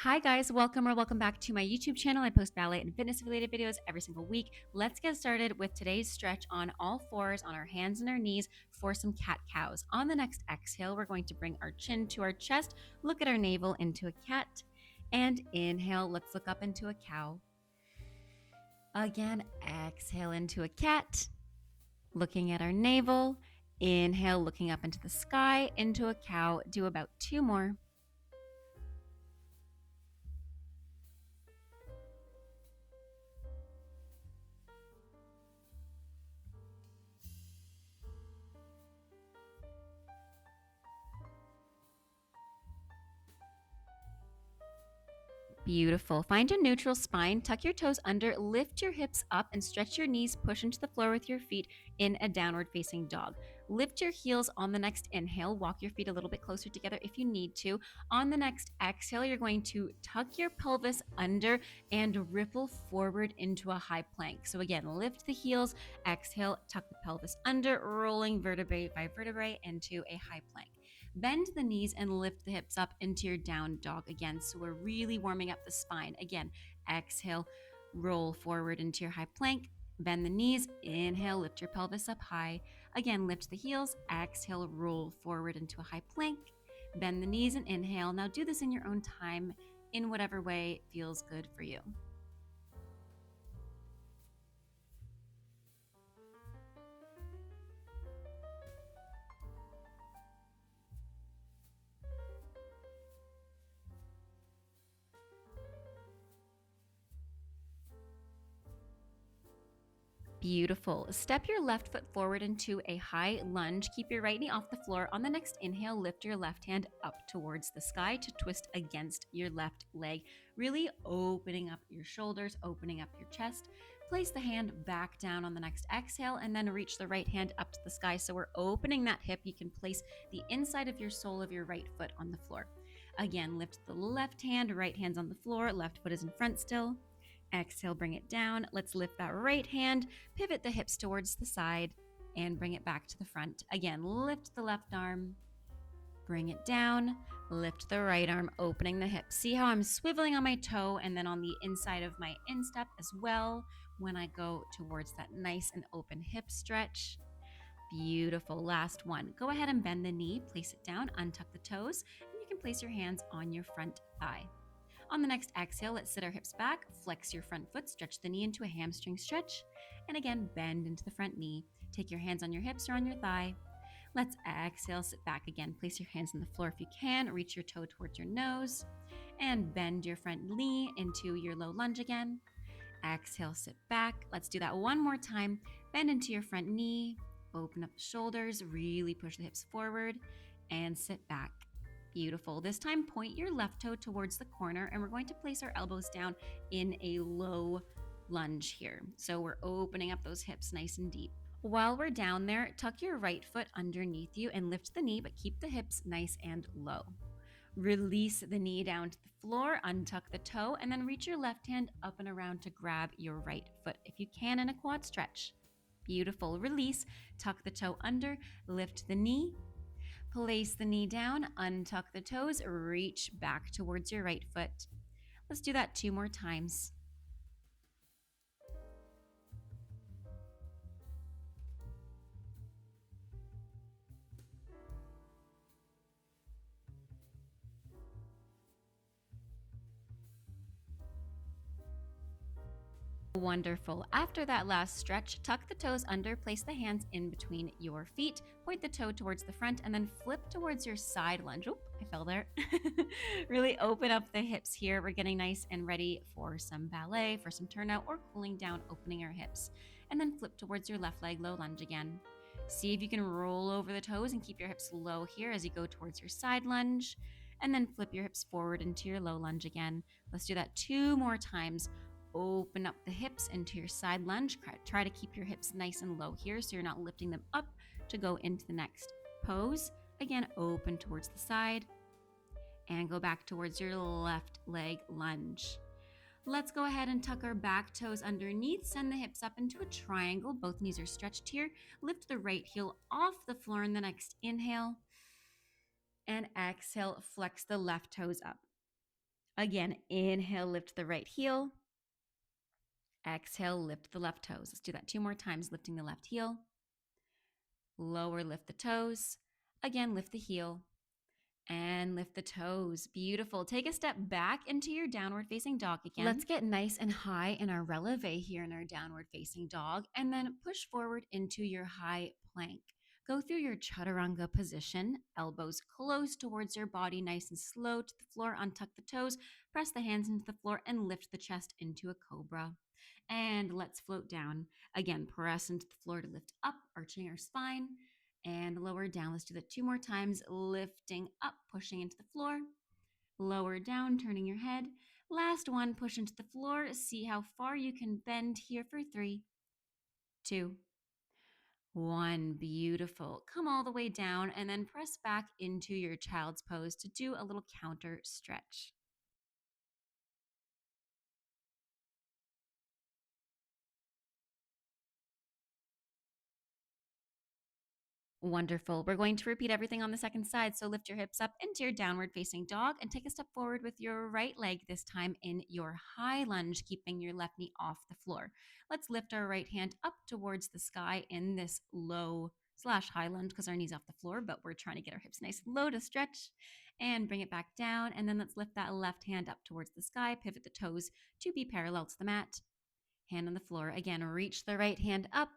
Hi guys, welcome back to my YouTube channel. I post ballet and fitness related videos every single week. Let's get started with today's stretch on all fours on our hands and our knees for some cat cows. On the next exhale, we're going to bring our chin to our chest, look at our navel into a cat, and inhale, let's look up into a cow. Again, exhale into a cat, looking at our navel, inhale, looking up into the sky, into a cow. Do about 2 more. Beautiful. Find a neutral spine, tuck your toes under, lift your hips up, and stretch your knees, push into the floor with your feet in a downward facing dog. Lift your heels on the next inhale, walk your feet a little bit closer together if you need to. On the next exhale, you're going to tuck your pelvis under and ripple forward into a high plank. So again, lift the heels, exhale, tuck the pelvis under, rolling vertebrae by vertebrae into a high plank. Bend the knees and lift the hips up into your down dog again. So we're really warming up the spine. Again, exhale, roll forward into your high plank. Bend the knees, inhale, lift your pelvis up high. Again, lift the heels, exhale, roll forward into a high plank. Bend the knees and inhale. Now do this in your own time, in whatever way feels good for you. Beautiful. Step your left foot forward into a high lunge. Keep your right knee off the floor. On the next inhale, lift your left hand up towards the sky to twist against your left leg, really opening up your shoulders, opening up your chest. Place the hand back down on the next exhale and then reach the right hand up to the sky. So we're opening that hip. You can place the inside of your sole of your right foot on the floor. Again, lift the left hand, right hand's on the floor, left foot is in front still. Exhale, bring it down. Let's lift that right hand, pivot the hips towards the side, and bring it back to the front. Again, lift the left arm, bring it down, lift the right arm, opening the hips. See how I'm swiveling on my toe and then on the inside of my instep as well when I go towards that nice and open hip stretch. Beautiful. Last one. Go ahead and bend the knee, place it down, untuck the toes, and you can place your hands on your front thigh. On the next exhale, let's sit our hips back, flex your front foot, stretch the knee into a hamstring stretch, and again, bend into the front knee. Take your hands on your hips or on your thigh. Let's exhale, sit back again. Place your hands on the floor if you can. Reach your toe towards your nose, and bend your front knee into your low lunge again. Exhale, sit back. Let's do that one more time. Bend into your front knee, open up the shoulders, really push the hips forward, and sit back. Beautiful. This time, point your left toe towards the corner, and we're going to place our elbows down in a low lunge here. So we're opening up those hips nice and deep. While we're down there, tuck your right foot underneath you and lift the knee, but keep the hips nice and low. Release the knee down to the floor, untuck the toe, and then reach your left hand up and around to grab your right foot if you can in a quad stretch. Beautiful. Release, tuck the toe under, lift the knee, place the knee down, untuck the toes, reach back towards your right foot. Let's do that 2 more times. Wonderful. After that last stretch, tuck the toes under, place the hands in between your feet, point the toe towards the front, and then flip towards your side lunge. Oh, I fell there. Really open up the hips here. We're getting nice and ready for some ballet, for some turnout, or cooling down, opening our hips. And then flip towards your left leg, low lunge again. See if you can roll over the toes and keep your hips low here as you go towards your side lunge. And then flip your hips forward into your low lunge again. Let's do that 2 more times. Open up the hips into your side lunge. Try to keep your hips nice and low here so you're not lifting them up to go into the next pose. Again, open towards the side and go back towards your left leg lunge. Let's go ahead and tuck our back toes underneath. Send the hips up into a triangle. Both knees are stretched here. Lift the right heel off the floor in the next inhale. And exhale, flex the left toes up. Again, inhale, lift the right heel. Exhale, lift the left toes. Let's do that 2 more times, lifting the left heel. Lower, lift the toes. Again, lift the heel and lift the toes. Beautiful. Take a step back into your downward facing dog again. Let's get nice and high in our releve here in our downward facing dog, and then push forward into your high plank. Go through your chaturanga position, elbows close towards your body, nice and slow to the floor. Untuck the toes, press the hands into the floor, and lift the chest into a cobra. And let's float down. Again, press into the floor to lift up, arching our spine, and lower down. Let's do that 2 more times, lifting up, pushing into the floor, lower down, turning your head. Last one, push into the floor. See how far you can bend here for 3, 2, 1. Beautiful. Come all the way down and then press back into your child's pose to do a little counter stretch. Wonderful. We're going to repeat everything on the second side. So lift your hips up into your downward facing dog and take a step forward with your right leg, this time in your high lunge, keeping your left knee off the floor. Let's lift our right hand up towards the sky in this low slash high lunge because our knee's off the floor, but we're trying to get our hips nice and low to stretch and bring it back down. And then let's lift that left hand up towards the sky, pivot the toes to be parallel to the mat. Hand on the floor. Again, reach the right hand up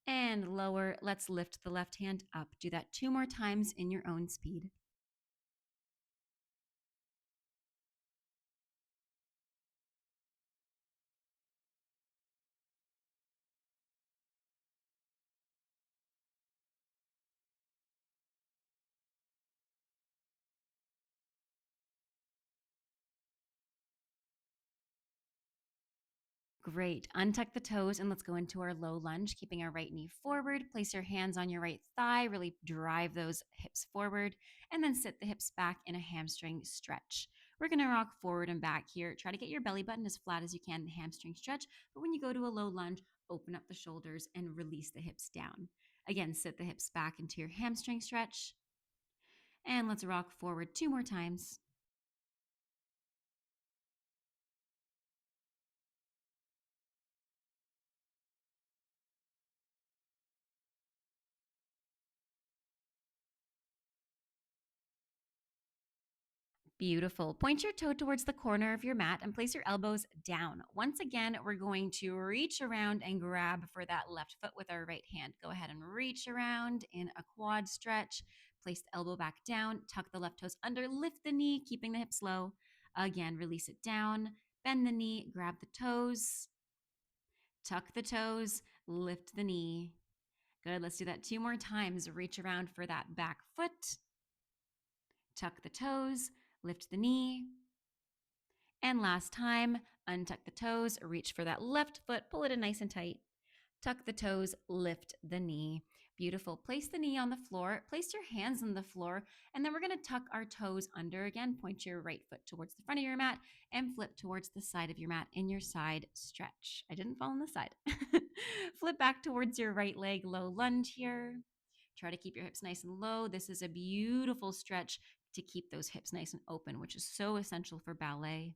and lower. Let's lift the left hand up. Do that 2 more times in your own speed. Great. Untuck the toes and let's go into our low lunge, keeping our right knee forward. Place your hands on your right thigh. Really drive those hips forward and then sit the hips back in a hamstring stretch. We're going to rock forward and back here. Try to get your belly button as flat as you can in the hamstring stretch. But when you go to a low lunge, open up the shoulders and release the hips down. Again, sit the hips back into your hamstring stretch. And let's rock forward 2 more times. Beautiful. Point your toe towards the corner of your mat and place your elbows down. Once again, we're going to reach around and grab for that left foot with our right hand. Go ahead and reach around in a quad stretch. Place the elbow back down, tuck the left toes under, lift the knee, keeping the hips low. Again, release it down, bend the knee, grab the toes, tuck the toes, lift the knee. Good. Let's do that 2 more times. Reach around for that back foot, tuck the toes, lift the knee. And last time, untuck the toes, reach for that left foot, pull it in nice and tight. Tuck the toes, lift the knee. Beautiful. Place the knee on the floor, place your hands on the floor, and then we're going to tuck our toes under again. Point your right foot towards the front of your mat and flip towards the side of your mat in your side stretch. I didn't fall on the side. Flip back towards your right leg, low lunge here. Try to keep your hips nice and low. This is a beautiful stretch to keep those hips nice and open, which is so essential for ballet.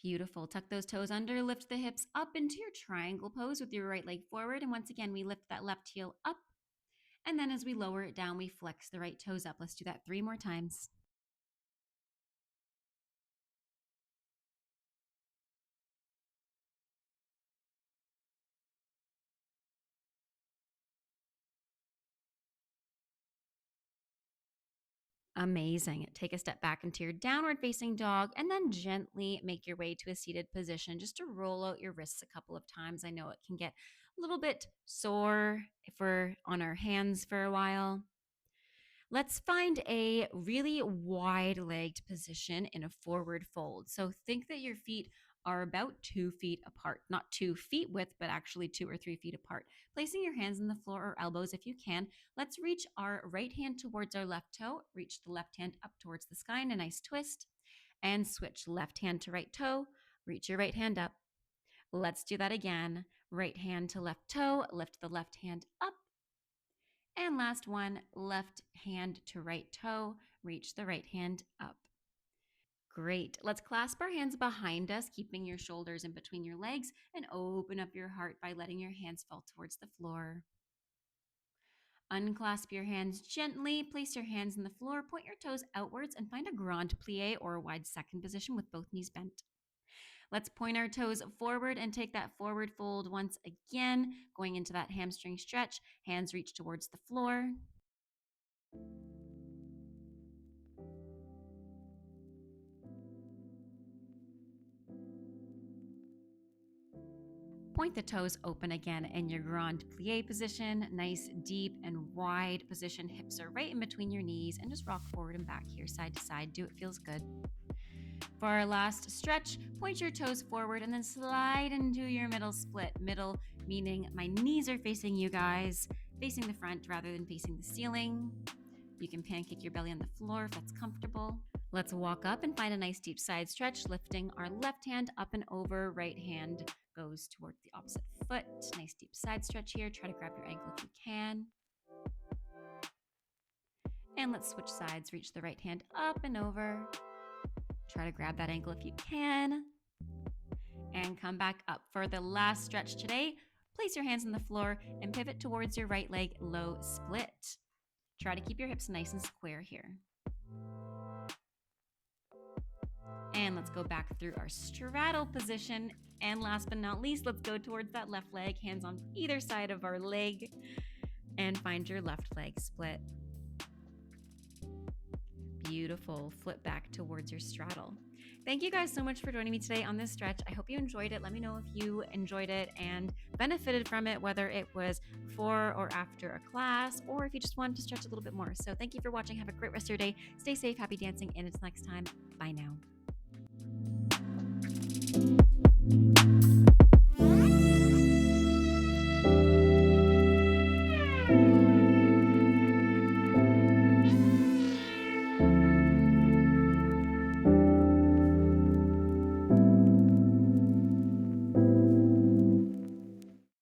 Beautiful. Tuck those toes under, lift the hips up into your triangle pose with your right leg forward. And once again, we lift that left heel up. And then as we lower it down, we flex the right toes up. Let's do that 3 more times. Amazing. Take a step back into your downward facing dog and then gently make your way to a seated position just to roll out your wrists a couple of times. I know it can get a little bit sore if we're on our hands for a while. Let's find a really wide legged position in a forward fold. So think that your feet are about 2 feet apart. Not 2 feet width, but actually 2 or 3 feet apart. Placing your hands on the floor or elbows if you can, let's reach our right hand towards our left toe, reach the left hand up towards the sky in a nice twist, and switch left hand to right toe, reach your right hand up. Let's do that again. Right hand to left toe, lift the left hand up. And last one, left hand to right toe, reach the right hand up. Great. Let's clasp our hands behind us, keeping your shoulders in between your legs, and open up your heart by letting your hands fall towards the floor. Unclasp your hands gently, place your hands on the floor, point your toes outwards, and find a grand plie or a wide second position with both knees bent. Let's point our toes forward and take that forward fold once again, going into that hamstring stretch. Hands reach towards the floor. Point the toes open again in your grand plie position. Nice, deep, and wide position. Hips are right in between your knees, and just rock forward and back here, side to side. Do it feels good. For our last stretch, point your toes forward and then slide into your middle split. Middle meaning my knees are facing you guys, facing the front rather than facing the ceiling. You can pancake your belly on the floor if that's comfortable. Let's walk up and find a nice deep side stretch, lifting our left hand up and over. Right hand goes toward the opposite foot. Nice deep side stretch here. Try to grab your ankle if you can. And let's switch sides. Reach the right hand up and over. Try to grab that ankle if you can. And come back up. For the last stretch today, place your hands on the floor and pivot towards your right leg, low split. Try to keep your hips nice and square here. And let's go back through our straddle position. And last but not least, let's go towards that left leg, hands on either side of our leg, and find your left leg split. Beautiful. Flip back towards your straddle. Thank you guys so much for joining me today on this stretch. I hope you enjoyed it. Let me know if you enjoyed it and benefited from it, whether it was before or after a class, or if you just wanted to stretch a little bit more. So thank you for watching. Have a great rest of your day. Stay safe, happy dancing, and until next time, bye now.